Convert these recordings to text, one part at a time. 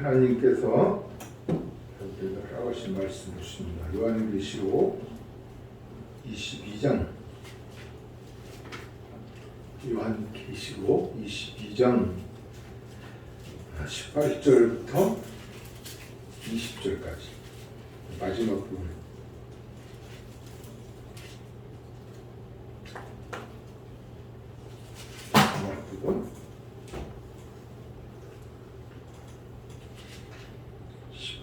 하나님께서 여러분들에게 하신 말씀을 주십니다. 요한계시록 22장 요한계시록 22장 18절부터 20절까지 마지막 부분. 마지막 부분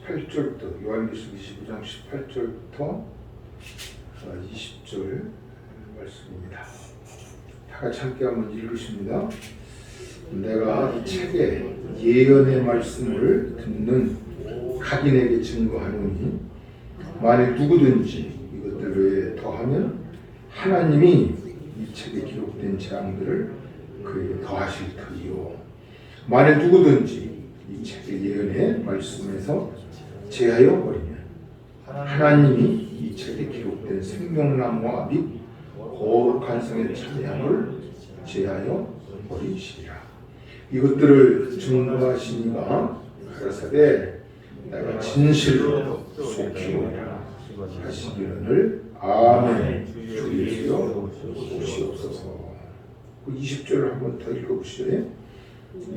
18절부터 요한계시록 22장 18절부터 20절 말씀입니다. 다 같이 함께 한번 읽으십니다. 내가 이 책에 예언의 말씀을 듣는 각인에게 증거하노니 만일 누구든지 이것들 외에 더하면 하나님이 이 책에 기록된 재앙들을 그에게 더하실 터이요 만일 누구든지 이 책의 예언의 말씀에서 제하여 버리면 하나님이 이 책에 기록된 생명나무와 및 거룩한 성의 찬양을 제하여 버리시리라. 이것들을 증거하시니가 가라사대 내가 진실로 속히 오리라 하시기를 아멘. 주 예수여 오시옵소서. 20절을 한번 더 읽어보시죠.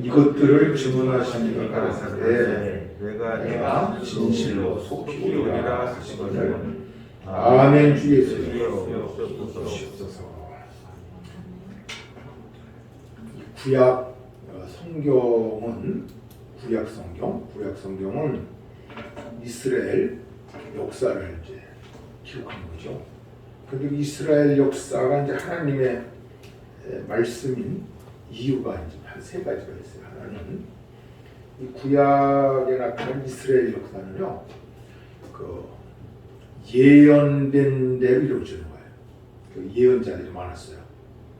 이것들을 증언하시니가 가라사대 내가 진실로 속히 오리라 하시기를 아멘. 주 예수여 오시옵소서. 구약 성경은 구약 성경은 이스라엘 역사를 이제 기록한 거죠. 근데 이스라엘 역사가 이제 하나님의 말씀인 이유가 이제 한 세 가지가 있어요. 하나는 이 구약에 나타난 이스라엘 역사는요, 그 예언된 대로 이루어지는 거예요. 그 예언자들이 많았어요.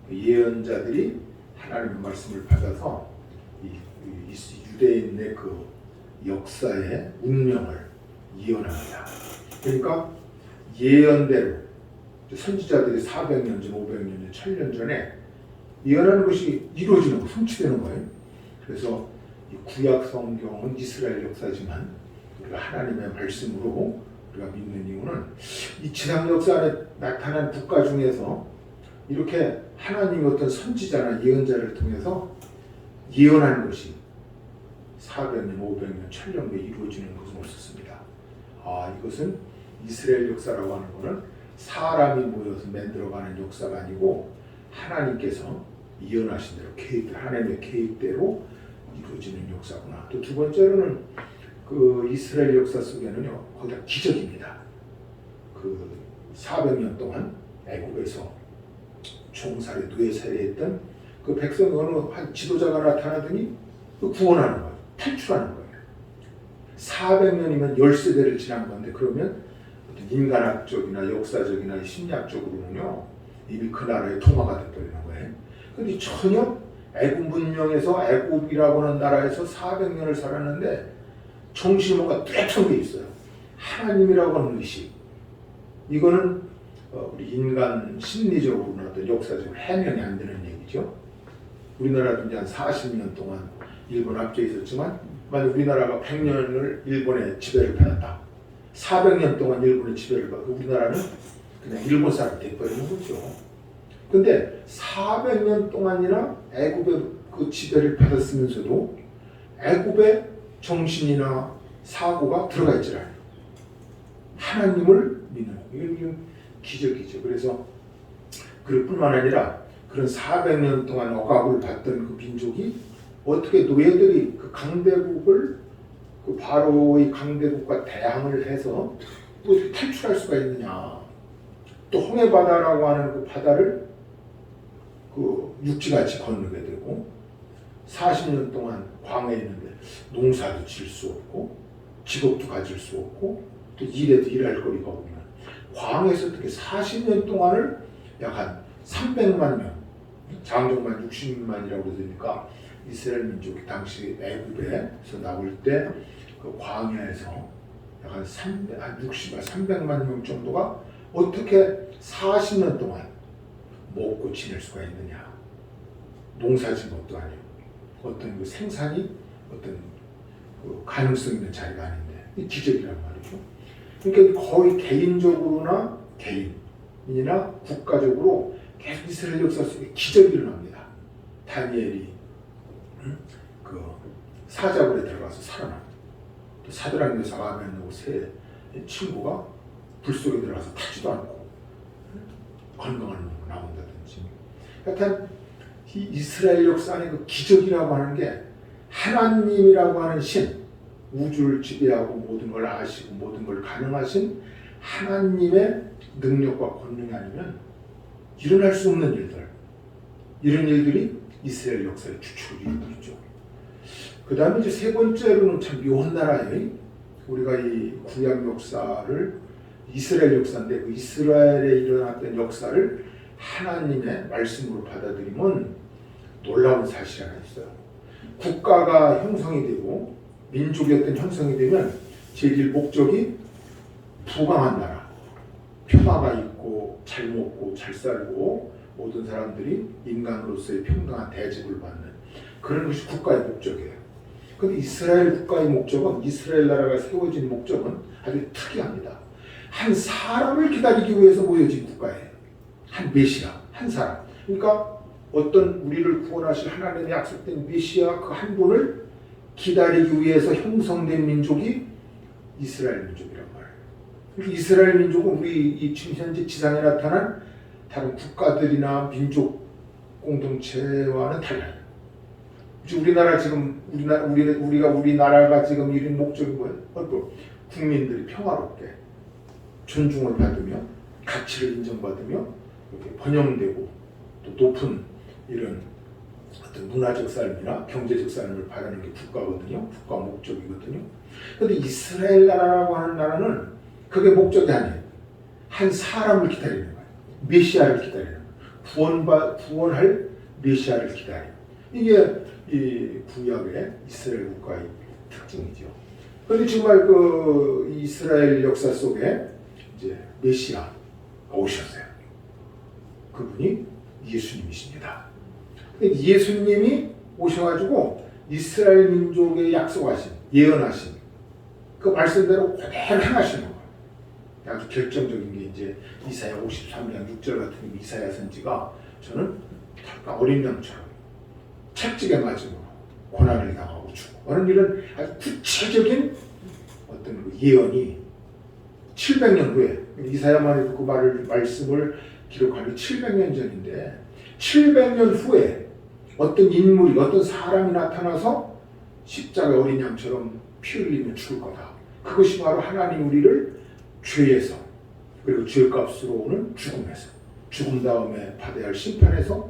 그 예언자들이 하나님의 말씀을 받아서 이 유대인의 그 역사의 운명을 예언합니다. 그러니까 예언대로 선지자들이 400년 전, 500년 전, 1000년 전에 예언하는 것이 이루어지는 거, 성취되는 거예요. 그래서 이 구약 성경은 이스라엘 역사지만 우리가 하나님의 말씀으로 우리가 믿는 이유는 이 지상 역사 안에 나타난 국가 중에서 이렇게 하나님의 어떤 선지자나 예언자를 통해서 예언하는 것이 400년, 500년, 1000년 후에 이루어지는 것은 없었습니다. 이것은 이스라엘 역사라고 하는 것은 사람이 모여서 만들어가는 역사가 아니고 하나님께서 예언하신 대로 하나님의 계획대로 이루어지는 역사구나. 또 두 번째로는 그 이스라엘 역사 속에는요, 거의 다 기적입니다. 그 400년 동안 애국에서 총살에 노예살해했던 그 백성이 어느 한 지도자가 나타나더니 그 구원하는 거예요. 탈출하는 거예요. 400년이면 10세대를 지난 건데 그러면 인간학적이나 역사적이나 심리학적으로는요 이미 그 나라의 통화가 돼버리는 거예요. 그런데 전혀 애국 문명에서 애국이라고 하는 나라에서 400년을 살았는데 정신이 뭔가 뚜렷한 게 있어요. 하나님이라고 하는 의식. 이거는 우리 인간 심리적으로나 어떤 역사적으로 해명이 안 되는 얘기죠. 우리나라도 이제 한 40년 동안 일본 압제에 있었지만 만약 우리나라가 100년을 일본의 지배를 받았다. 400년 동안 일본의 지배를 받고 우리나라는 그냥 일본 사람이 돼버리는 거죠. 근데 400년 동안이나 애굽의 그 지배를 받았으면서도 애굽의 정신이나 사고가 들어가 있지 않아요. 하나님을 믿는 이건 기적이죠. 그래서 그럴 뿐만 아니라 그런 400년 동안 억압을 받던 그 민족이 어떻게 노예들이 그 강대국을 그 바로의 강대국과 대항을 해서 또 탈출할 수가 있느냐. 또 홍해바다라고 하는 그 바다를 그 육지같이 건너게 되고 40년 동안 광해에 있는데 농사도 질 수 없고 직업도 가질 수 없고 또 일해도 일할 거리가 없는 광해에서 어떻게 40년 동안을 약 한 300만 명 장정만 60만이라고 그러니까 이스라엘 민족이 당시 애굽에서 나올 때 그 광야에서 약 한 300만 명 정도가 어떻게 40년 동안 먹고 지낼 수가 있느냐. 농사 짓는 것도 아니고 어떤 그 생산이 어떤 그 가능성 있는 자리가 아닌데 기적이란 말이죠. 그러니까 거의 개인적으로나 개인이나 국가적으로 계속 이스라엘 역사 속에 기적이 일어납니다. 다니엘이 그 사자굴에 들어가서 살아나. 또 사드락 메삭 아벤느고 세 친구가 불 속에 들어가서 타지도 않고 건강한 놈으로 나온다든지. 하여튼 이 이스라엘 역사 안에 그 기적이라고 하는 게 하나님이라고 하는 신, 우주를 지배하고 모든 걸 아시고 모든 걸 가능하신 하나님의 능력과 권능이 아니면 일어날 수 없는 일들, 이런 일들이 이스라엘 역사의 주축을 이루고 있죠. 그 다음에 이제 세 번째로는 참 묘한 나라예요. 우리가 이 구약 역사를 이스라엘 역사인데 그 이스라엘에 일어났던 역사를 하나님의 말씀으로 받아들이면 놀라운 사실이 하나 있어요. 국가가 형성이 되고 민족이 어떤 형성이 되면 제일 목적이 부강한 나라, 평화가 있고 잘 먹고 잘 살고 모든 사람들이 인간으로서의 평등한 대접을 받는 그런 것이 국가의 목적이에요. 그런데 이스라엘 국가의 목적은, 이스라엘 나라가 세워진 목적은 아주 특이합니다. 한 사람을 기다리기 위해서 모여진 국가예요. 한 메시아, 한 사람. 그러니까 어떤 우리를 구원하실 하나님의 약속된 메시아 그 한 분을 기다리기 위해서 형성된 민족이 이스라엘 민족이란 말이에요. 그러니까 이스라엘 민족은 우리 지금 현재 지상에 나타난 다른 국가들이나 민족 공동체와는 달라요. 우리나라 지금 우리나라가 지금 이런 목적이 뭐예요? 국민들이 평화롭게 존중을 받으며 가치를 인정받으며 이렇게 번영되고 또 높은 이런 어떤 문화적 삶이나 경제적 삶을 바라는 게 국가거든요. 국가 목적이거든요. 그런데 이스라엘 나라라고 하는 나라는 그게 목적이 아니에요. 한 사람을 기다리는 거예요. 메시아를 기다리는 거예요. 구원할 메시아를 기다리는 거예요. 이게 이 구약의 이스라엘 국가의 특징이죠. 그런데 정말 그 이스라엘 역사 속에 이제 메시아가 오셨어요. 그분이 예수님이십니다. 예수님이 오셔가지고 이스라엘 민족의 약속하신, 예언하신 그 말씀대로 그대로 행하시는 거예요. 아주 결정적인 게 이제 이사야 53장 6절 같은 이사야 선지가 저는 어린 양처럼 채찍에 맞음으로 고난을 당하고 죽고 하는 이런 아주 구체적인 어떤 그 예언이 700년 후에 이사야만 해도 그 말씀을 기록한 게 700년 전인데 700년 후에 어떤 인물이 어떤 사람이 나타나서 십자가 어린 양처럼 피 흘리며 죽을 거다. 그것이 바로 하나님 우리를 죄에서 그리고 죄값으로 오는 죽음에서 죽음 다음에 받아야 할 심판에서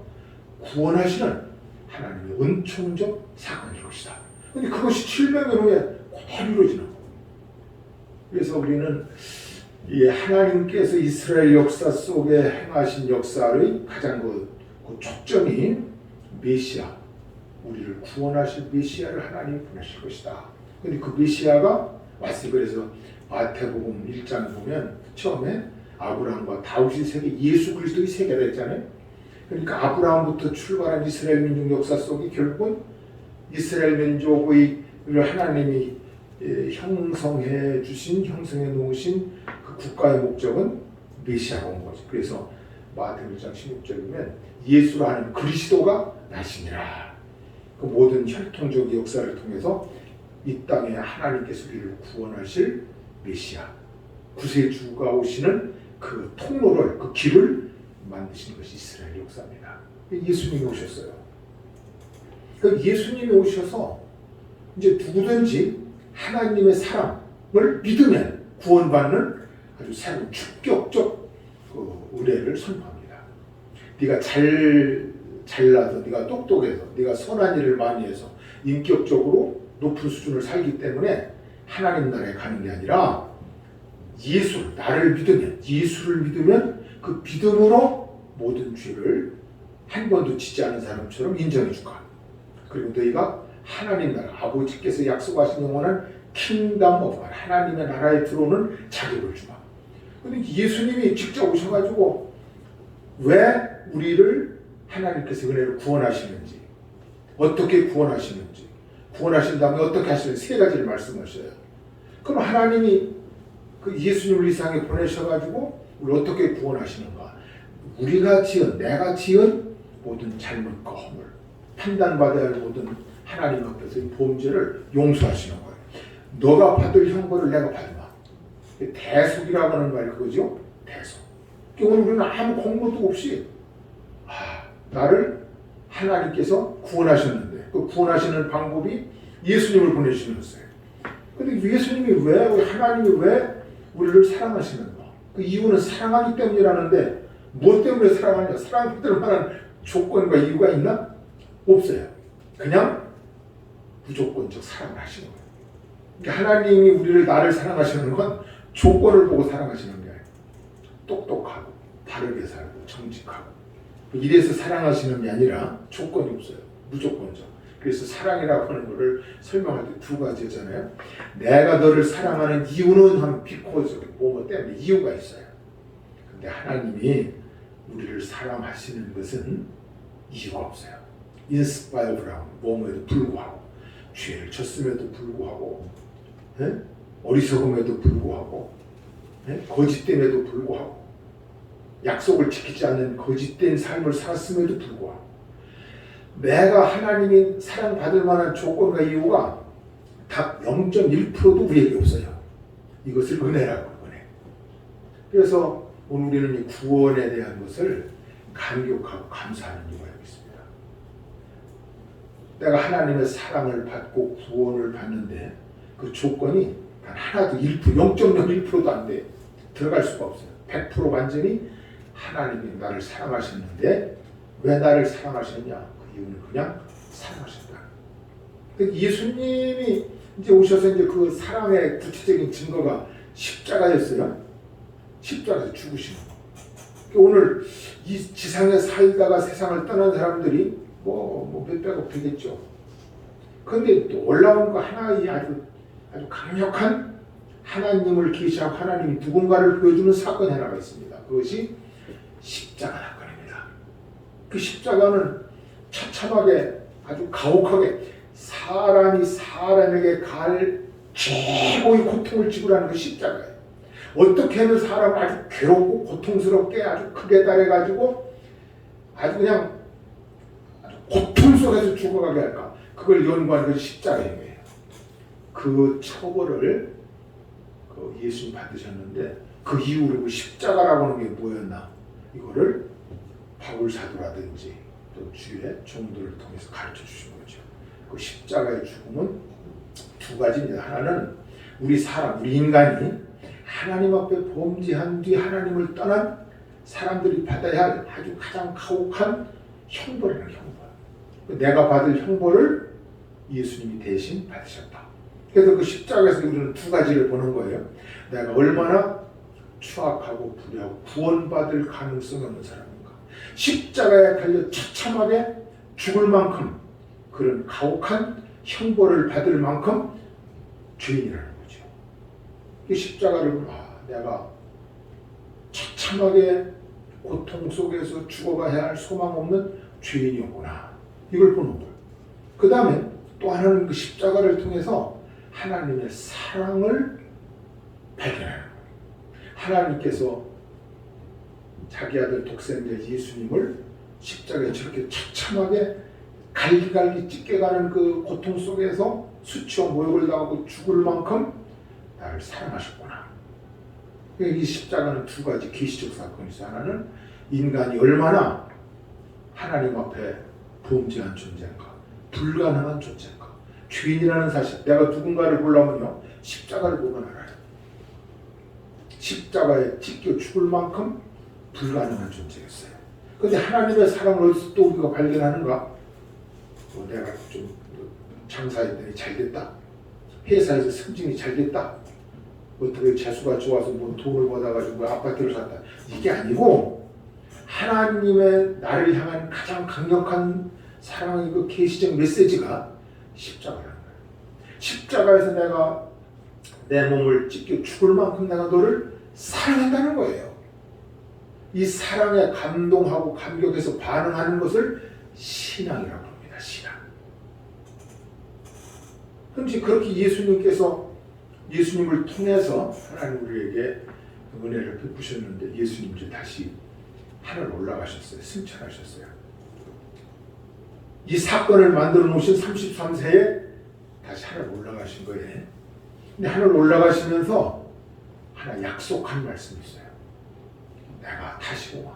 구원하시는 하나님의 은총적 사건일 것이다. 그런데 그것이 700년 후에 그대로 이루어지는 거예요. 그래서 우리는 이 하나님께서 이스라엘 역사 속에 행하신 역사의 가장 그 초점이 메시아, 우리를 구원하실 메시아를 하나님이 보내실 것이다. 그런데 그 메시아가 왔어요. 그래서 마태복음 1장 보면 처음에 아브라함과 다윗의 세계, 예수 그리스도의 세계라 했잖아요. 그러니까 아브라함부터 출발한 이스라엘 민족 역사 속이 결국은 이스라엘 민족의 하나님이 형성해 주신, 형성해 놓으신 그 국가의 목적은 메시아가 온 거죠. 그래서 마태복음 1장 16절이면 예수라 하는 그리스도가 나시니라. 그 모든 혈통적 역사를 통해서 이 땅에 하나님께서 우리를 구원하실 메시아, 구세주가 오시는 그 통로를, 그 길을 만드신 것이 이스라엘 역사입니다. 예수님이 오셨어요. 그 예수님이 오셔서 이제 누구든지 하나님의 사랑을 믿으면 구원받는 아주 새로운 충격적 그 은혜를 선포합니다. 네가 잘나서, 네가 똑똑해서, 네가 선한 일을 많이 해서 인격적으로 높은 수준을 살기 때문에 하나님 나라에 가는 게 아니라 나를 믿으면, 예수를 믿으면 그 믿음으로 모든 죄를 한 번도 짓지 않은 사람처럼 인정해 줄까. 그리고 너희가 하나님 나라, 아버지께서 약속하신 영원한 킹덤 오브 갓, 하나님의 나라에 들어오는 자격을 주마. 근데 예수님이 직접 오셔가지고 왜 우리를 하나님께서 은혜로 구원하시는지, 어떻게 구원하시는지, 구원하신 다음에 어떻게 하시는 세 가지를 말씀하셔요. 그럼 하나님이 그 예수님을 이 세상에 보내셔가지고 우리 어떻게 구원하시는가? 우리가 지은, 내가 지은 모든 잘못과 허물, 판단받아야 할 모든 하나님 앞에서 이 범죄를 용서하시는 거예요. 너가 받을 형벌을 내가 받으마. 대속이라고 하는 말이 그거죠. 대속. 오늘 우리는 아무 공로도 없이 나를 하나님께서 구원하셨는데 그 구원하시는 방법이 예수님을 보내주셨어요. 근데 예수님이 하나님이 왜 우리를 사랑하시는가? 그 이유는 사랑하기 때문이라는데 뭐 때문에 사랑하냐? 사랑받을 만한 조건과 이유가 있나? 없어요. 그냥 무조건적 사랑을 하시는 거예요. 그러니까 하나님이 나를 사랑하시는 건 조건을 보고 사랑하시는 게 아니에요. 똑똑하고 바르게 살고 정직하고 이래서 사랑하시는 게 아니라 조건이 없어요. 무조건적. 그래서 사랑이라고 하는 것을 설명할 때 두 가지잖아요. 내가 너를 사랑하는 이유는 한 because 뭐 때문에 이유가 있어요. 근데 하나님이 우리를 사랑하시는 것은 이유가 없어요. In spite of 뭐에도 불구하고 죄를 졌음에도 불구하고 어리석음에도 불구하고 거짓됨에도 불구하고 약속을 지키지 않는 거짓된 삶을 살았음에도 불구하고 내가 하나님이 사랑받을 만한 조건과 이유가 딱 0.1%도 우리에게 없어요. 이것을 은혜라고 은혜. 그래서 오늘 우리는 이 구원에 대한 것을 감격하고 감사하는 이유가 여기 있습니다. 내가 하나님의 사랑을 받고 구원을 받는데 그 조건이 단 하나도 0.01%도 안 돼. 들어갈 수가 없어요. 100% 완전히 하나님이 나를 사랑하셨는데 왜 나를 사랑하셨냐? 그 이유는 그냥 사랑하셨다. 예수님이 이제 오셔서 이제 그 사랑의 구체적인 증거가 십자가였어요. 십자가에서 죽으시는 거. 오늘 이 지상에 살다가 세상을 떠난 사람들이 뭐 몇백억 되겠죠. 그런데 또 올라온 거 하나의 아주 강력한 하나님을 계시하고 하나님이 누군가를 보여주는 사건이 하나가 있습니다. 그것이 십자가 사건입니다. 그 십자가는 처참하게 아주 가혹하게 사람이 사람에게 갈 최고의 고통을 지불하는 그 십자가예요. 어떻게 하면 사람을 아주 괴롭고 고통스럽게 아주 크게 달해가지고 아주 그냥 고통 속에서 죽어가게 할까? 그걸 연구하는 것이 십자가예요. 그 처벌을 예수님 받으셨는데 그 이후로 그 십자가라고 하는 게 뭐였나? 이거를 바울 사도라든지 또 주의 종들을 통해서 가르쳐 주신 거죠. 그 십자가의 죽음은 두 가지입니다. 하나는 우리 인간이 하나님 앞에 범죄한 뒤 하나님을 떠난 사람들이 받아야 할 아주 가장 가혹한 형벌이라는 형벌. 내가 받을 형벌을 예수님이 대신 받으셨다. 그래서 그 십자가에서 우리는 두 가지를 보는 거예요. 내가 얼마나 추악하고 불의하고 구원받을 가능성이 없는 사람인가. 십자가에 달려 처참하게 죽을 만큼 그런 가혹한 형벌을 받을 만큼 죄인이라는 거죠. 이 십자가를 내가 처참하게 고통 속에서 죽어가야 할 소망 없는 죄인이었구나. 이걸 보는 거예요. 그 다음에 또 하나는 그 십자가를 통해서 하나님의 사랑을 발견하는 거예요. 하나님께서 자기 아들 독생자 예수님을 십자가에 저렇게 처참하게 갈기갈기 찢겨가는 그 고통 속에서 수치와 모욕을 당하고 죽을 만큼 나를 사랑하셨구나. 이 십자가는 두 가지 계시적 사건이 있어요. 하나는 인간이 얼마나 하나님 앞에 범죄한 존재인가, 불가능한 존재인가, 죄인이라는 사실. 내가 누군가를 보려면요 십자가를 보면 알아요. 십자가에 찢겨 죽을 만큼 불가능한 존재였어요. 그런데 하나님의 사랑을 어디서 또 우리가 발견하는가? 내가 좀 장사했더니 잘됐다. 회사에서 승진이 잘됐다. 어떻게 재수가 좋아서 뭐 돈을 받아가지고 아파트를 샀다. 이게 아니고 하나님의 나를 향한 가장 강력한 사랑의 그 계시적 메시지가 십자가라는 거예요. 십자가에서 내가 내 몸을 찢겨 죽을 만큼 내가 너를 사랑한다는 거예요. 이 사랑에 감동하고 감격해서 반응하는 것을 신앙이라고 합니다. 신앙. 그런지 그렇게 예수님을 통해서 하나님 우리에게 은혜를 베푸셨는데 예수님 이제 다시 하늘 올라가셨어요. 승천하셨어요. 이 사건을 만들어 놓으신 33세에 다시 하늘 올라가신 거예요. 근데 하늘 올라가시면서 하나 약속한 말씀이 있어요. 내가 다시 오마.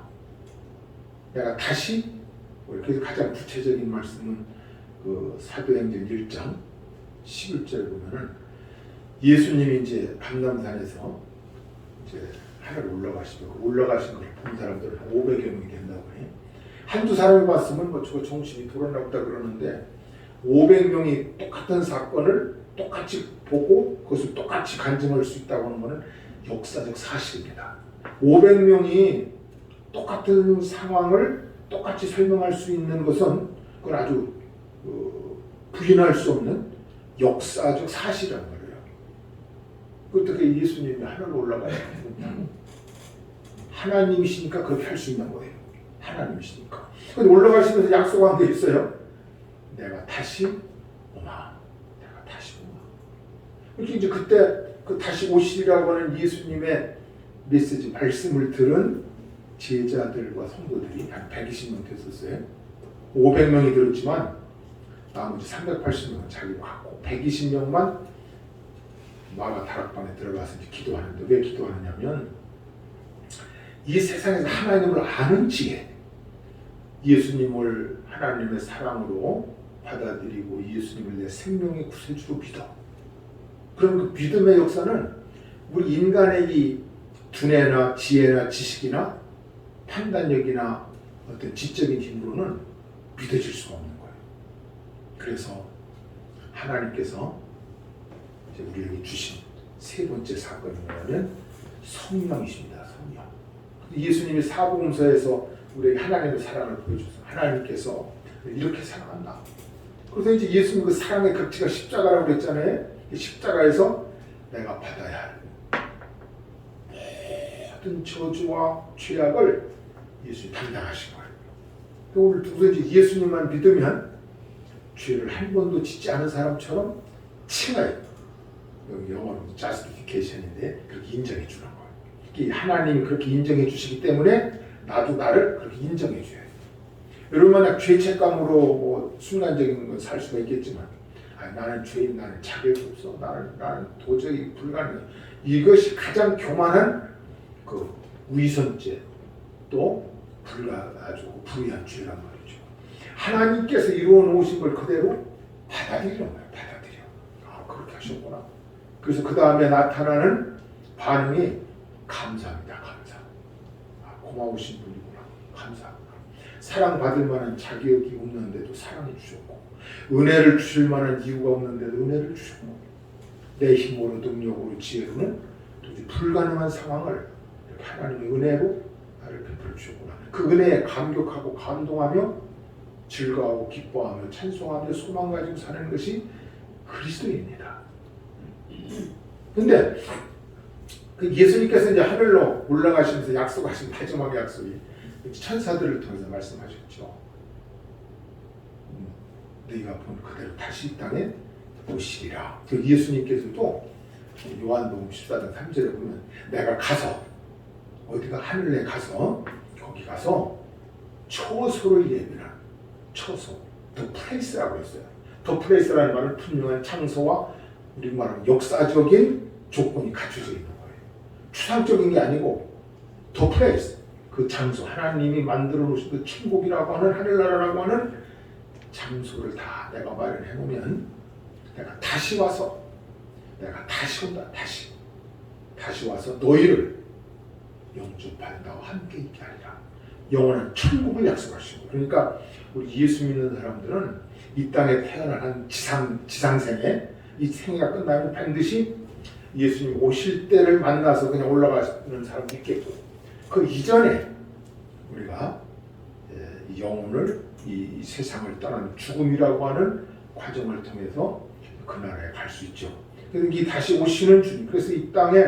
내가 다시, 그래서 가장 구체적인 말씀은 그 사도행전 1장 11절 보면은 예수님이 이제 감람산에서 이제 하늘 올라가시고 올라가신 걸 본 사람들은 한 500여 명이 된다고 해요. 한두 사람이 봤으면 뭐 저거 정신이 돌았나 보다 그러는데 500명이 똑같은 사건을 똑같이 보고 그것을 똑같이 간증할 수 있다고 하는 것은 역사적 사실입니다. 500명이 똑같은 상황을 똑같이 설명할 수 있는 것은 그건 아주 부인할 수 없는 역사적 사실이란 말이에요. 어떻게 예수님이 하늘로 올라가시느냐? 하나님이시니까 그렇게 할 수 있는 거예요. 하나님이시니까. 근데 올라가시면서 약속한 게 있어요. 내가 다시 오마. 내가 다시 오마. 이렇게 이제 그때 그 다시 오시리라고 하는 예수님의 메시지 말씀을 들은 제자들과 성도들이 한 120명 됐었어요. 500명이 들었지만 나머지 380명은 자기가 갖고 120명만 마가 다락방에 들어가서 이제 기도하는데 왜 기도하느냐면 이 세상에서 하나님을 아는 지혜, 예수님을 하나님의 사랑으로 받아들이고 예수님을 내 생명의 구세주로 믿어. 그럼 그 믿음의 역사는 우리 인간의 이 두뇌나 지혜나 지식이나 판단력이나 어떤 지적인 힘으로는 믿어질 수가 없는 거예요. 그래서 하나님께서 이제 우리에게 주신 세 번째 사건이 뭐냐면 성령이십니다. 성령. 예수님이 사복음서에서 우리에게 하나님의 사랑을 보여주셔서 하나님께서 이렇게 사랑한다. 그래서 이제 예수님 그 사랑의 극치가 십자가라고 그랬잖아요. 십자가에서 내가 받아야 할 모든 저주와 죄악을 예수님이 담당하신 거예요. 오늘 누구든지 예수님만 믿으면 죄를 한 번도 짓지 않은 사람처럼 칭하여, 여기 영어로 justification인데 그렇게 인정해 주는 거예요. 하나님이 그렇게 인정해 주시기 때문에 나도 나를 그렇게 인정해 줘야 돼요. 여러분 만약 죄책감으로 뭐 순간적인 건 살 수가 있겠지만 나는 죄인, 나는 자격이 없어, 나는 도저히 불가능해. 이것이 가장 교만한 그 위선죄 또 아주 불의한 죄란 말이죠. 하나님께서 이루어 놓으신 걸 그대로 받아들이는 거예요. 받아들여. 그렇게 하셨구나. 그래서 그 다음에 나타나는 반응이 감사합니다. 감사. 고마우신 분이구나. 감사합니다. 사랑받을 만한 자격이 없는데도 사랑해 주셨고 은혜를 주실 만한 이유가 없는데도 은혜를 주셨고 내 힘으로 능력으로 지혜로는 도저히 불가능한 상황을 하나님의 은혜로 나를 베풀어 주셨구나. 그 은혜에 감격하고 감동하며 즐거워하고 기뻐하며 찬송하며 소망 가지고 사는 것이 그리스도입니다. 근데 그 예수님께서 이제 하늘로 올라가시면서 약속하신 마지막 약속이 천사들을 통해서 말씀하셨죠. 너희가 본 그대로 다시 이 땅에 오시리라. 그 예수님께서도 요한복음 14장 3절에 보면 내가 가서 어디가 하늘에 가서 거기 가서 초소를 예비한 초소, 더 플레이스라고 했어요. 더 플레이스라는 말은 분명한 장소와 우리 말하는 역사적인 조건이 갖춰져 있는 거예요. 추상적인 게 아니고 더 플레이스, 그 장소, 하나님이 만들어 놓으신 그 천국이라고 하는 하늘나라라고 하는 장소를 다 내가 마련해 놓으면 내가 다시 와서 내가 다시 온다. 다시 와서 너희를 영접 받는다고 함께 있게 하리라. 영원한 천국을 약속하시고, 그러니까 우리 예수 믿는 사람들은 이 땅에 태어난 한 지상생에 이 생애가 끝나면 반드시 예수님 오실 때를 만나서 그냥 올라가는 사람도 있겠고, 그 이전에 우리가 이 영혼을 이 세상을 떠나는 죽음이라고 하는 과정을 통해서 그 나라에 갈 수 있죠. 그래서 이 다시 오시는 주님, 그래서 이 땅에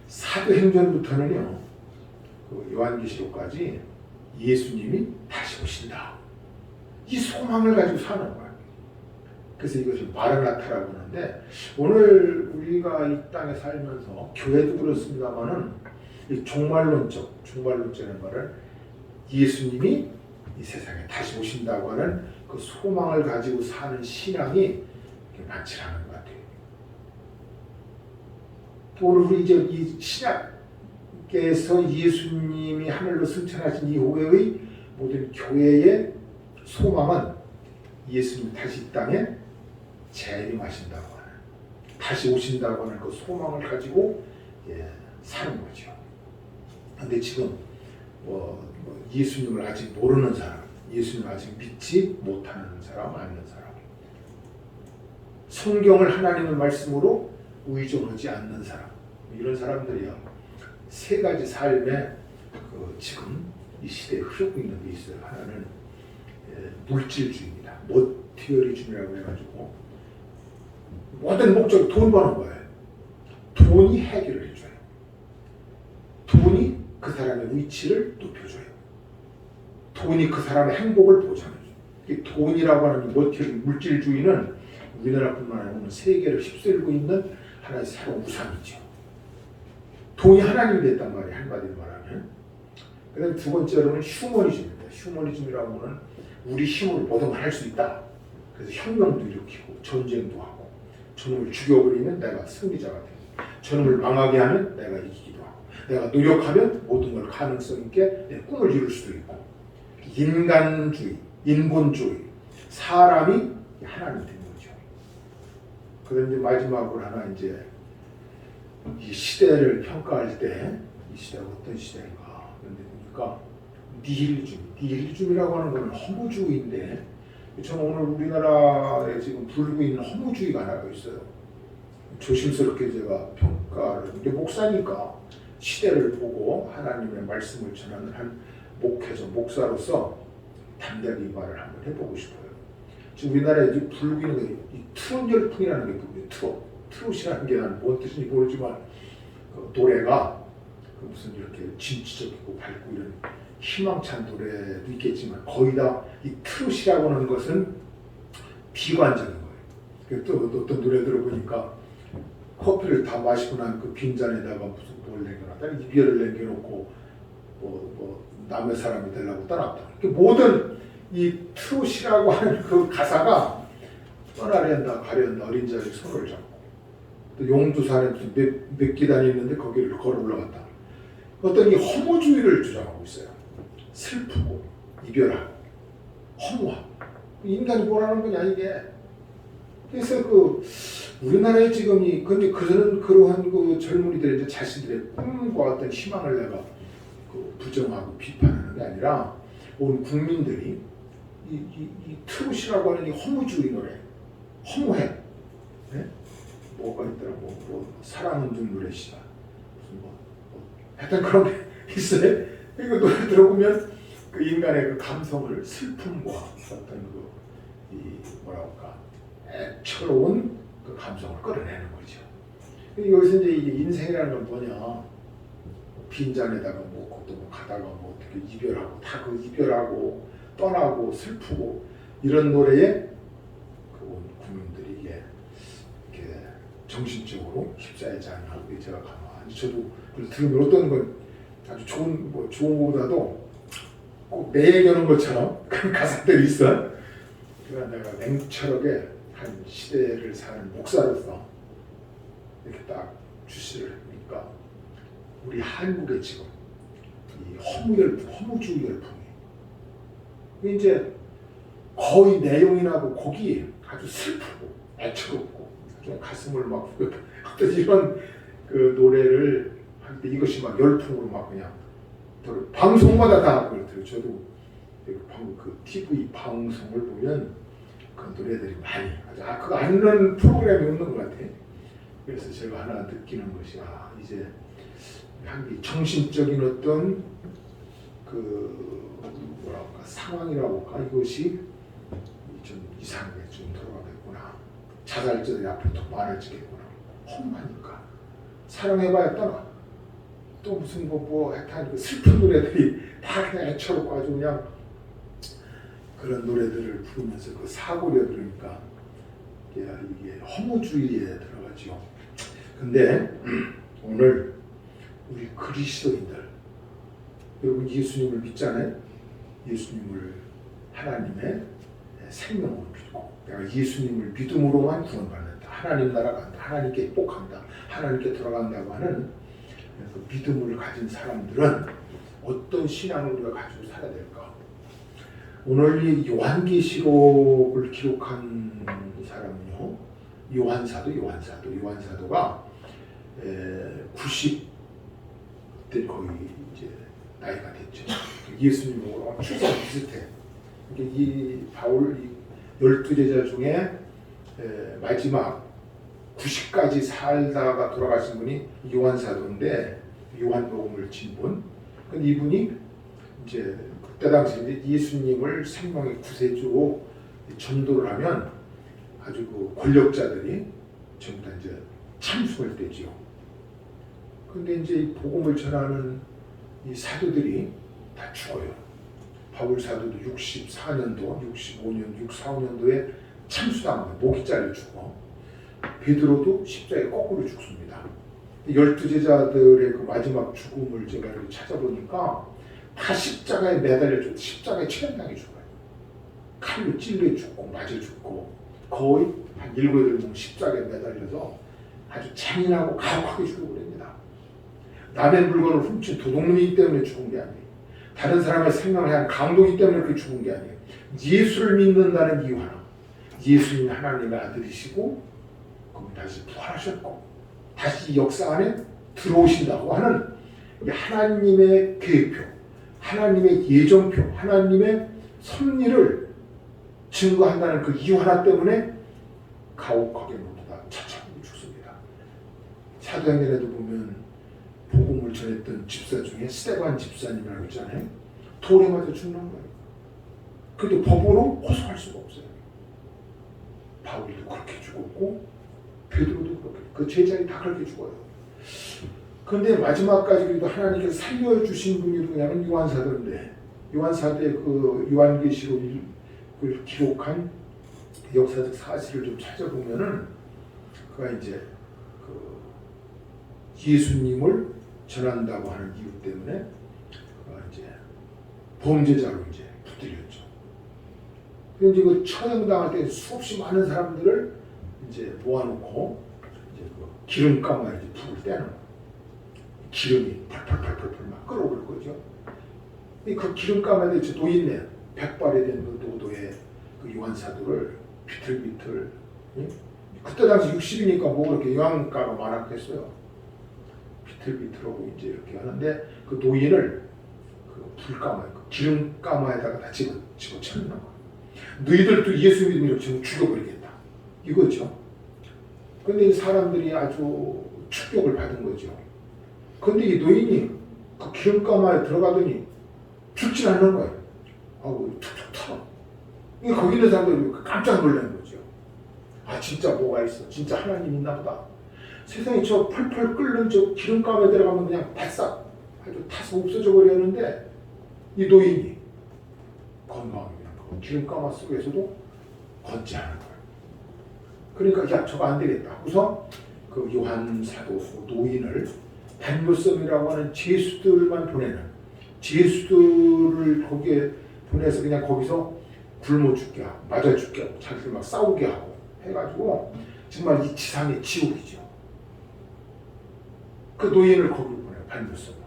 사도행전부터는요, 그 요한계시록까지 예수님이 다시 오신다. 이 소망을 가지고 사는 거예요. 그래서 이것을 마라나타라고 하는데, 오늘 우리가 이 땅에 살면서 교회도 그렇습니다만은 이 종말론적인 말을 예수님이 이 세상에 다시 오신다고 하는 그 소망을 가지고 사는 신앙이 많지 않은 것 같아요. 또 오늘 우리 이제 이 신약께서 예수님이 하늘로 승천하신 이후의 모든 교회의 소망은 예수님 다시 이 땅에 재림하신다고 하는, 다시 오신다고 하는 그 소망을 가지고 사는 거죠. 근데 지금 예수님을 아직 모르는 사람, 예수님을 아직 믿지 못하는 사람, 않는 사람, 성경을 하나님의 말씀으로 의존하지 않는 사람, 이런 사람들이요, 세 가지 삶에 지금 이 시대에 흐르고 있는 게 있어요. 하나는 물질주의입니다. 머티리즘이라고 해가지고 모든 목적이 돈 버는 거예요. 돈이 해결을 해줘요. 돈이 그 사람의 위치를 높여줘요. 돈이 그 사람의 행복을 보장해줘요. 이 돈이라고 하는 물질주의는 우리나라뿐만 아니라 세계를 휩쓸고 있는 하나의 새로운 우상이죠. 돈이 하나님이 됐단 말이에요. 한마디로 말하면. 그 다음에 두 번째로는 휴머니즘입니다. 휴머니즘이라고 하는 우리 힘으로 모든 걸 할 수 있다. 그래서 혁명도 일으키고 전쟁도 하고, 저놈을 죽여버리면 내가 승리자가 되고, 저놈을 망하게 하면 내가 이기기도 하고, 내가 노력하면 모든 걸 가능성 있게 내 꿈을 이룰 수도 있고, 인간주의, 인본주의, 사람이 하나님이 된 거죠. 그런데 마지막으로 하나 이제 이 시대를 평가할 때 이 시대가 어떤 시대인가, 그런데 보니까 니힐리즘이라고 하는 것은 허무주의인데, 저는 오늘 우리나라에 지금 불고 있는 허무주의가 하나가 있어요. 조심스럽게 제가 평가를, 이게 목사니까 시대를 보고 하나님의 말씀을 전하는 한 목사로서 담대하게 이 말을 한번 해보고 싶어요. 지금 우리나라에 불고 있는 이 트롯 열풍이라는 게 불고요. 트롯이라는 게 난 뭔 뜻인지 모르지만 노래가 무슨 이렇게 진취적이고 밝고 이런 희망찬 노래도 있겠지만 거의 다 이 트롯이라고 하는 것은 비관적인 거예요. 또 어떤 노래들을 보니까 커피를 다 마시고 난 그 빈잔에다가 무슨 뭘 남겨놨다, 이별을 남겨놓고 남의 사람이 되려고 떠났다. 모든 이 트롯이라고 하는 그 가사가 떠나려 한다, 가려 한다, 어린 자의 손을 잡고, 또 용두산에 무슨 몇 계단이 있는데 거기를 걸어 올라갔다. 어떤 이 허무주의를 주장하고 있어요. 슬프고 이별하고 허무하고, 인간이 뭐라는 거냐 이게. 그래서 우리나라에 지금 근데 그들은 그러한 젊은이들의 이제 자신들의 꿈과 어떤 희망을 내가 부정하고 비판하는 게 아니라 온 국민들이 이 트롯이라고 하는 이 허무주의 노래, 허무해. 네? 뭐가 있더라고, 사랑은 눈물의시다, 무슨 하여튼 그런 게 있어요. 이거 노래 들어보면 그 인간의 그 감성을, 슬픔과 어떤 뭐랄까, 애처로운 그 감성을 끌어내는 거죠. 여기서 이제 이게 인생이라는 건 뭐냐, 빈잔에다가 또 가다가 어떻게 이별하고, 다 그 이별하고 떠나고 슬프고, 이런 노래에 온 국민들이 이렇게 정신적으로 휩싸이지 않나. 제가 가만히 저도 들으면 어떤 건 아주 좋은 것보다도 꼭 내 얘기하는 것처럼 그런 가사들이 있어. 그러나 내가 냉철하게 한 시대를 사는 목사로서 이렇게 딱 주시를 하니까 우리 한국에 지금 이 허무주의 열풍이 이제 거의 내용이나 곡이 아주 슬프고 애처롭고 좀 가슴을 막 어떤 이런 그 노래를 할 때 이것이 막 열풍으로 막 그냥 방송마다 다 그렇더라고요. 저도 그 TV 방송을 보면 그 노래들이 많이 그거 아는 프로그램이 없는 것 같아요. 그래서 제가 하나 느끼는 것이 이제 한 정신적인 어떤 상황이라고 할까, 이것이 좀 이상하게 좀 돌아가겠구나. 자살자들이 앞으로 더 많아지겠구나. 험하니까 사랑해봐야 떠나. 또 무슨 하여튼 슬픈 노래들이 다 그냥 애처롭고 아주 그냥 그런 노래들을 부르면서 그 사고려 들으니까 이게 허무주의에 들어가죠. 근데 오늘 우리 그리스도인들, 여러분 예수님을 믿잖아요. 예수님을 하나님의 생명으로 믿고 내가 예수님을 믿음으로만 구원받는다. 하나님 나라 간다. 하나님께 복한다. 하나님께 들어간다고 하는 그 믿음을 가진 사람들은 어떤 신앙을 우리가 가지고 살아야 될까? 오늘 이 요한계시록을 기록한 사람은요, 요한사도가 90대 거의 이제 나이가 됐죠. 예수님하고 추석 비슷해. 이 바울 12제자 중에 마지막 90까지 살다가 돌아가신 분이 요한사도인데, 요한복음을 진 분. 근데 이분이 이제 그때 당시 예수님을 생명의 구세주로 전도를 하면 아주 그 권력자들이 전부 다 이제 참수할 때지요. 근데 이제 이 복음을 전하는 이 사도들이 다 죽어요. 바울 사도도 64년도, 65년, 64년도에 참수당합니다. 목이 잘려 죽어. 베드로도 십자가에 거꾸로 죽습니다. 12제자들의 그 마지막 죽음을 제가 찾아보니까 다 십자가에 매달려 죽고 십자가에 체념당해 죽어요. 칼로 찔려 죽고 맞아 죽고 거의 한 7, 8명 십자가에 매달려서 아주 잔인하고 가혹하게 죽어버립니다. 남의 물건을 훔친 도둑놈이기 때문에 죽은 게 아니에요. 다른 사람의 생명을 향한 강도이기 때문에 그렇게 죽은 게 아니에요. 예수를 믿는다는 이유 하나. 예수님이 하나님의 아들이시고 그럼 다시 부활하셨고 다시 역사 안에 들어오신다고 하는 하나님의 계획표, 하나님의 예정표, 하나님의 섭리를 증거한다는 그 이유 하나 때문에 가혹하게 모두 다 처참하게 죽습니다. 사도행전에도 보면 복음을 전했던 집사 중에 스데반 집사님이라고 있잖아요. 돌에 맞아 죽는 거예요. 그래도 법으로 고소할 수가 없어요. 바울도 그렇게 죽었고 베드로도 그렇게, 그 제자들이 다 그렇게 죽어요. 그런데 마지막까지 그래도 하나님께서 살려주신 분이 누구냐면 요한사도인데, 요한사도의 그 요한계시록을 기록한 역사적 사실을 좀 찾아보면은 그가 이제 그 예수님을 전한다고 하는 이유 때문에 그가 이제 범죄자로 이제 붙들렸죠. 그런데 그 처형당할 때 수없이 많은 사람들을 이제 모아놓고 이제 그 기름가마에 불을 떼는 거예요. 기름이 펄펄펄펄 막 끓어오를 거죠. 그 기름가마에 이제 노인네, 백발이 된 그 노도의 그 요한사도를 비틀비틀, 그때 당시 60이니까 뭐 그렇게 요한가가 많았겠어요. 비틀비틀하고 이제 이렇게 하는데 그 노인을 그 불가마에, 그 기름가마에다가 다 집어치는 거예요. 너희들도 예수 믿으면 지금 죽여버리겠다. 이거죠. 근데 이 사람들이 아주 충격을 받은 거죠. 근데 이 노인이 그 기름가마에 들어가더니 죽지 않는 거예요. 아우, 툭툭 터. 거기 있는 사람들이 깜짝 놀란 거죠. 아, 진짜 뭐가 있어. 진짜 하나님 있나 보다. 세상에 저 펄펄 끓는 저 기름가마에 들어가면 그냥 바싹 아주 타서 없어져 버렸는데 이 노인이 건강합니다. 그 기름가마 속에서도 걷지 않은 거예요. 그러니까 야, 저거 안 되겠다. 그래서 그 요한사도 노인을 반모섬이라고 하는 죄수들만 보내는, 죄수들을 거기에 보내서 그냥 거기서 굶어 죽게 하고 맞아 죽게 하고 자기들 막 싸우게 하고 해가지고 정말 이 지상의 지옥이죠. 그 노인을 거기로 보내요. 반모섬으로.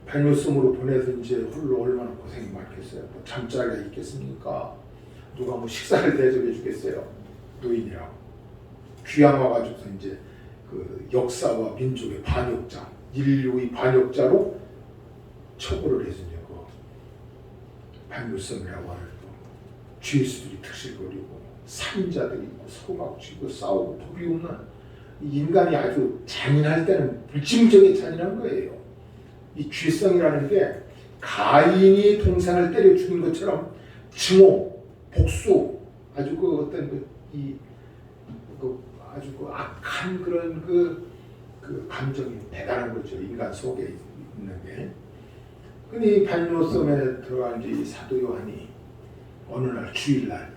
반모섬으로 보내서 이제 홀로 얼마나 고생이 많겠어요. 뭐 잠자리가 있겠습니까? 누가 뭐 식사를 대접해 주겠어요. 노인이라고. 귀양 와가지고서 이제 그 역사와 민족의 반역자, 인류의 반역자로 처벌을 해서 이제 그 반모섬이라고 하는 죄수들이 특실거리고 살인자들이 있고 서로 막 쥐고 싸우고 법이 없는 인간이 아주 잔인할 때는 물질적인 잔인한 거예요. 이 죄성이라는 게 가인이 동생을 때려 죽인 것처럼 증오, 복수, 아주 그 어떤 아주 그 악한 그런 그 감정이 대단한 거죠. 인간 속에 있는 게. 근데 이 반모섬에 들어간 이 사도 요한이 어느 날 주일날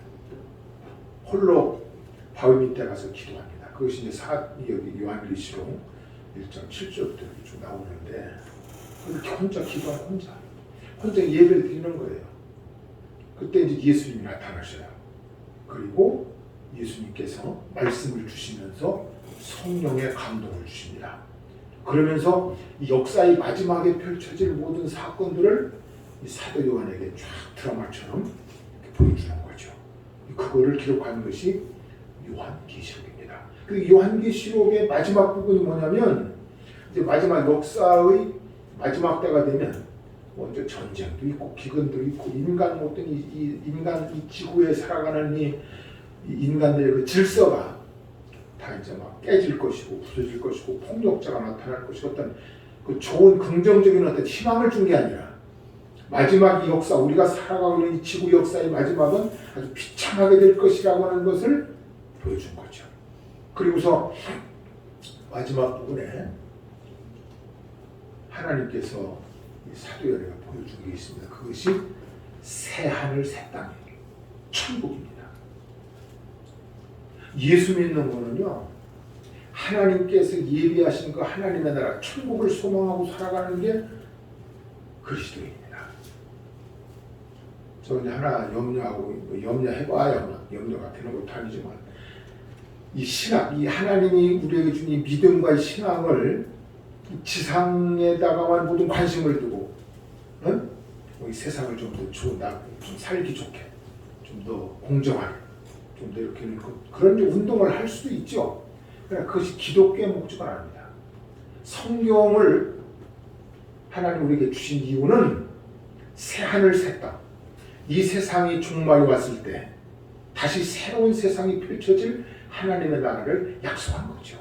홀로 바위 밑에 가서 기도합니다. 그것이 이제 여기 요한계시록 1장 7절부터 쭉 나오는데 이렇게 혼자 기도하는 혼자 예배를 드리는 거예요. 그때 이제 예수님이 나타나셔요. 그리고 예수님께서 말씀을 주시면서 성령의 감동을 주십니다. 그러면서 이 역사의 마지막에 펼쳐질 모든 사건들을 이 사도 요한에게 쫙 드라마처럼 보여주는 거죠. 그거를 기록한 것이 요한계시록입니다. 그 요한계시록의 마지막 부분이 뭐냐면 이제 마지막 역사의 마지막 때가 되면 먼저 전쟁도 있고 기근도 있고 인간 모든 인간 이 지구에 살아가는 이 인간들의 그 질서가 다 이제 막 깨질 것이고 부서질 것이고 폭력자가 나타날 것이고 어떤 그 좋은 긍정적인 어떤 희망을 준 게 아니라 마지막 이 역사 우리가 살아가고 있는 이 지구 역사의 마지막은 아주 비참하게 될 것이라고 하는 것을 보여준 거죠. 그리고서 마지막 부분에 하나님께서 이 사도 요한에게 보여준 게 있습니다. 그것이 새 하늘 새 땅 천국입니다. 예수 믿는 거는요, 하나님께서 예비하신 그 하나님의 나라 천국을 소망하고 살아가는 게 그리스도입니다. 저는 하나 염려해봐야 염려가 되는 것도 아니지만 이 신앙, 이 하나님이 우리에게 준 이 믿음과 신앙을 지상에다가만 모든 관심을 두고 이 세상을 좀 더 좀 살기 좋게, 좀 더 공정하게, 좀 더 이렇게 그런 운동을 할 수도 있죠. 그러나 그것이 기독교의 목적은 아닙니다. 성경을 하나님 우리에게 주신 이유는 새 하늘 새 땅, 이 세상이 종말이 왔을 때 다시 새로운 세상이 펼쳐질 하나님의 나라를 약속한 거죠.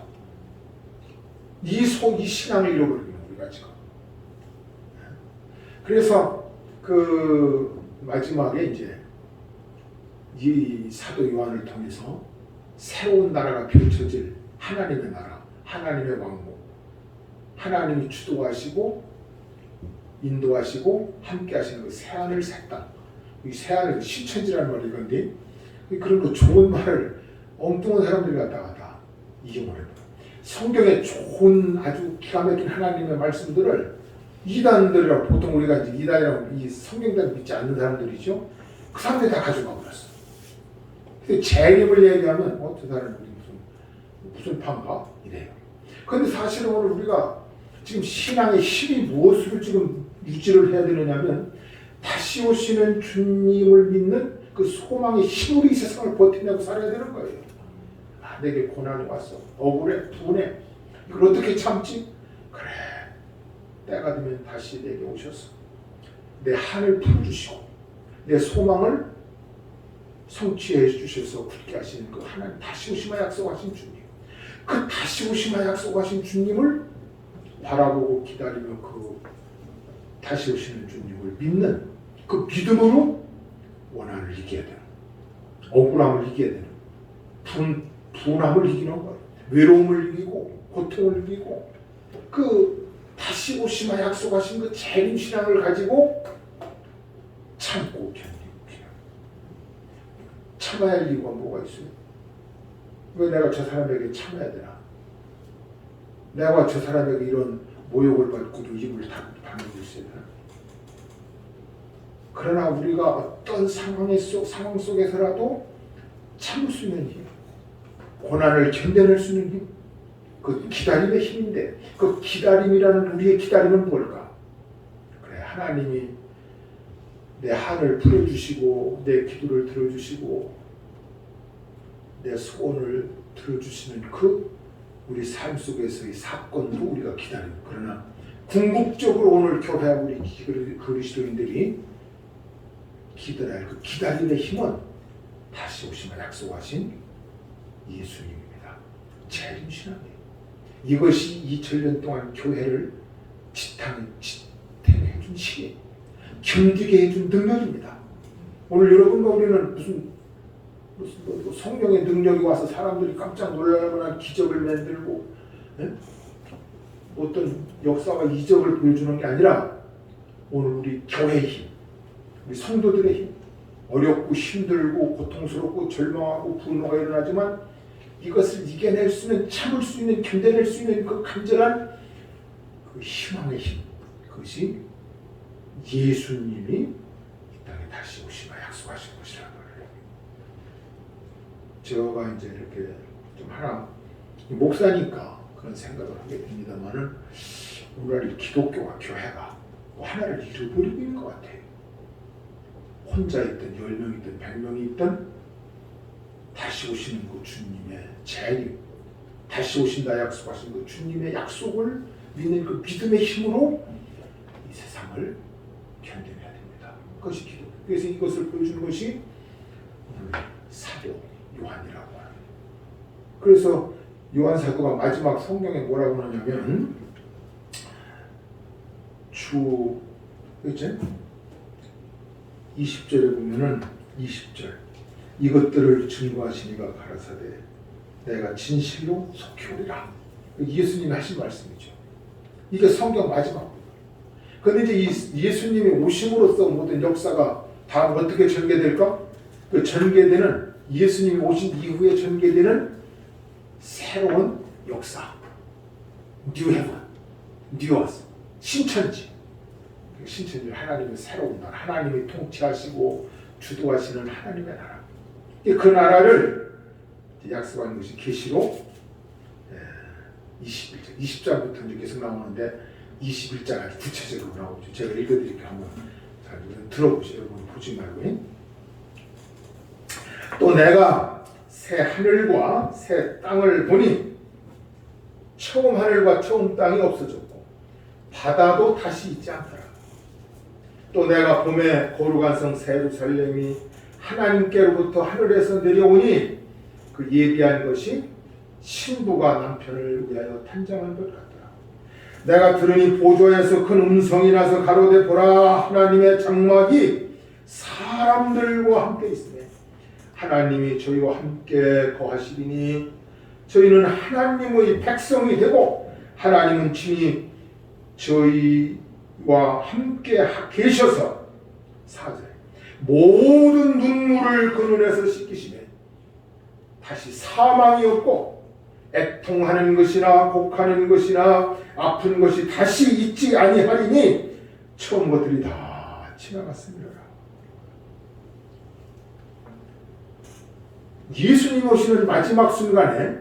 이 신앙을 잃어버리는 우리가 지금. 그래서 그 마지막에 이제 이 사도 요한을 통해서 새로운 나라가 펼쳐질 하나님의 나라, 하나님의 왕국, 하나님이 주도하시고 인도하시고 함께 하시는 그 새하늘 새 땅, 이 새하늘 신천지라는 말이 건데 그런 거 좋은 말을 엉뚱한 사람들이 갖다가 다 이용을 해요. 성경에 좋은 아주 기가 막힌 하나님의 말씀들을 이단들이라고, 보통 우리가 이제 이단이라고 이 성경대로 믿지 않는 사람들이죠. 그 사람들이 다 가져가 버렸어. 근데 재림을 얘기하면 저 사람은 무슨 판가 이래요. 그런데 사실은 오늘 우리가 지금 신앙의 힘이 무엇으로 지금 유지를 해야 되느냐면 다시 오시는 주님을 믿는 그 소망의 힘으로 이 세상을 버티려고 살아야 되는 거예요. 내게 고난이 왔어. 억울해, 분해. 이걸 어떻게 참지? 그래. 때가 되면 다시 내게 오셔서 내 한을 풀어주시고 내 소망을 성취해 주셔서 굳게 하시는 그 하나님, 다시 오시마 약속하신 주님. 그 다시 오시마 약속하신 주님을 바라보고 기다리며 그 다시 오시는 주님을 믿는 그 믿음으로 원한을 이겨야 되는, 억울함을 이겨야 되는, 분함을 이기는 거예요. 외로움을 이기고 고통을 이기고 그 다시 오시마 약속하신 그 재림 신앙을 가지고 참고 견디고 참아야 할 이유가 뭐가 있어요? 왜 내가 저 사람에게 참아야 되나? 내가 저 사람에게 이런 모욕을 받고도 입을 다물고 있어야 되나? 그러나 우리가 어떤 상황 속에서라도 참을 수 있는 힘, 고난을 견뎌낼 수 있는 힘, 그 기다림의 힘인데 그 기다림이라는 우리의 기다림은 뭘까? 그래, 하나님이 내 한을 풀어주시고 내 기도를 들어주시고 내 소원을 들어주시는 그 우리 삶 속에서의 사건도 우리가 기다리고, 그러나 궁극적으로 오늘 교회 우리 그리스도인들이 기다려야 할 그 기다림의 힘은 다시 오시면 약속하신 예수님입니다. 재림 신앙이에요. 이것이 2000년 동안 교회를 지탱해 준 힘이에요. 견디게 해준 능력입니다. 오늘 여러분과 우리는 무슨 성령의 능력이 와서 사람들이 깜짝 놀랄 만한 기적을 만들고 어떤 역사와 이적을 보여주는 게 아니라 오늘 우리 교회의 힘, 우리 성도들의 힘, 어렵고 힘들고 고통스럽고 절망하고 분노가 일어나지만 이것을 이겨낼 수 있는, 참을 수 있는, 견뎌낼 수 있는 그 간절한 그 희망의 힘, 그것이 예수님이 이 땅에 다시 오시마 약속하신 것이라는 거예요. 제가 이제 이렇게 좀 하나 목사니까 그런 생각을 하게 됩니다만은 오늘 기독교와 교회가 하나를 잃어버리고 있는 것 같아요. 혼자 있든 10명 있든 100명이 있든 다시 오시는 그 주님의 재림, 다시 오신다 약속하신 그 주님의 약속을 믿는 그 믿음의 힘으로 이 세상을 견뎌내야 됩니다. 그것이 기독교. 그래서 이것을 보여주는 것이 오늘 사도 요한이라고 하는. 그래서 요한 사도가 마지막 성경에 뭐라고 하냐면 주 그죠? 20절에 보면은 20절 이것들을 증거하시니가 가라사대 내가 진실로 속히 오리라. 예수님이 하신 말씀이죠. 이게 성경 마지막입니다. 그런데 이제 예수님이 오심으로써 모든 역사가 다음 어떻게 전개될까? 그 전개되는 예수님이 오신 이후에 전개되는 새로운 역사, 뉴 헤븐, 뉴 어스, 신천지. 신천지 하나님의 새로운 나라, 하나님이 통치하시고 주도하시는 하나님의 나라. 그 나라를 약속한 것이 계시록 21장, 20장부터 이제 계속 나오는데 21장까지 구체적으로 나오죠. 제가 읽어드릴게요. 한번 잘 들어보세요. 여러분 보지 말고. 또 내가 새 하늘과 새 땅을 보니 처음 하늘과 처음 땅이 없어졌고 바다도 다시 있지 않더라. 또 내가 봄에 거룩한 성 새 예루살렘이 하나님께로부터 하늘에서 내려오니 그 예비한 것이 신부가 남편을 위하여 탄장한 것 같더라. 내가 들으니 보좌에서 큰 음성이 나서 가로되 보라 하나님의 장막이 사람들과 함께 있으니 하나님이 저희와 함께 거하시리니 저희는 하나님의 백성이 되고 하나님은 친히 저희와 함께 계셔서 4절 모든 눈물을 그 눈에서 씻기시네. 다시 사망이 없고 애통하는 것이나 곡하는 것이나 아픈 것이 다시 있지 아니하리니 처음 것들이 다 지나갔습니다. 예수님 오시는 마지막 순간에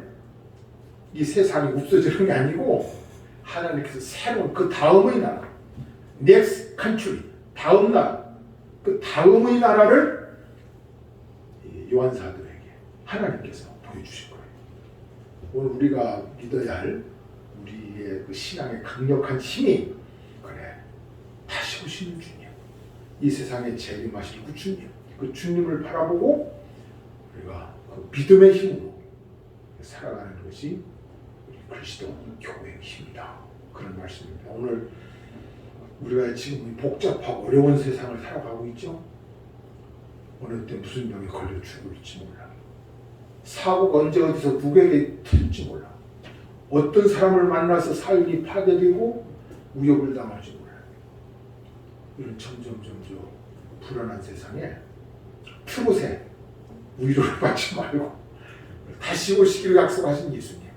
이 세상이 없어지는 게 아니고 하나님께서 새로운 그 다음의 나라, next country, 다음 나라, 그 다음의 나라를 요한 사도에게 하나님께서 보여주신 거예요. 오늘 우리가 믿어야 할 우리의 그 신앙의 강력한 힘이 그래 다시 오시는 주님, 이 세상에 재림하실 그 주님, 그 주님을 바라보고 우리가 그 믿음의 힘으로 살아가는 것이 우리 그리스도 교회의 힘이다. 그런 말씀입니다. 오늘 우리가 지금 복잡하고 어려운 세상을 살아가고 있죠. 어느 때 무슨 병에 걸려 죽을지 몰라. 사고가 언제 어디서 누구에게 터질지 몰라. 어떤 사람을 만나서 삶이 파괴되고 위협을 당할지 몰라. 이런 점점 불안한 세상에 트롯에 위로를 받지 말고 다시 오시기로 약속하신 예수님,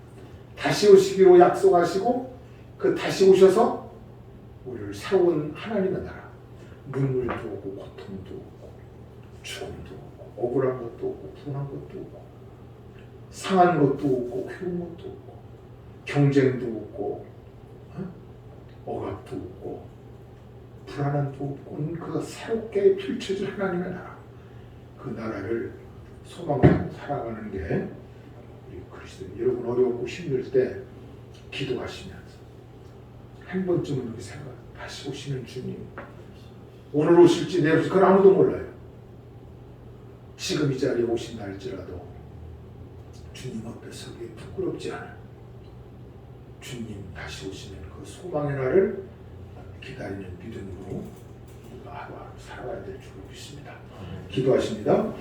다시 오시기로 약속하시고 그 다시 오셔서 우리를 새로운 하나님의 나라, 눈물도 오고 고통도 오고 죽음도 오고 억울한 것도 오고 분한 것도 오고 상한 것도 오고 괴로운 것도 오고 경쟁도 오고 억압도 오고 불안함도 오고 그 새롭게 펼쳐질 하나님의 나라, 그 나라를 소망하고 살아가는 게 우리 그리스도인. 여러분 어렵고 힘들 때 기도하시면서 한 번쯤은 이렇게 생각, 다시 오시는 주님, 오늘 오실지 내일 오실지 그건 아무도 몰라요. 지금 이 자리에 오신다 할지라도 주님 앞에 서기에 부끄럽지 않아요. 주님 다시 오시는 그 소망의 날을 기다리는 믿음으로 우리가 하루하루 살아가야 될 줄 믿습니다. 기도하십니다.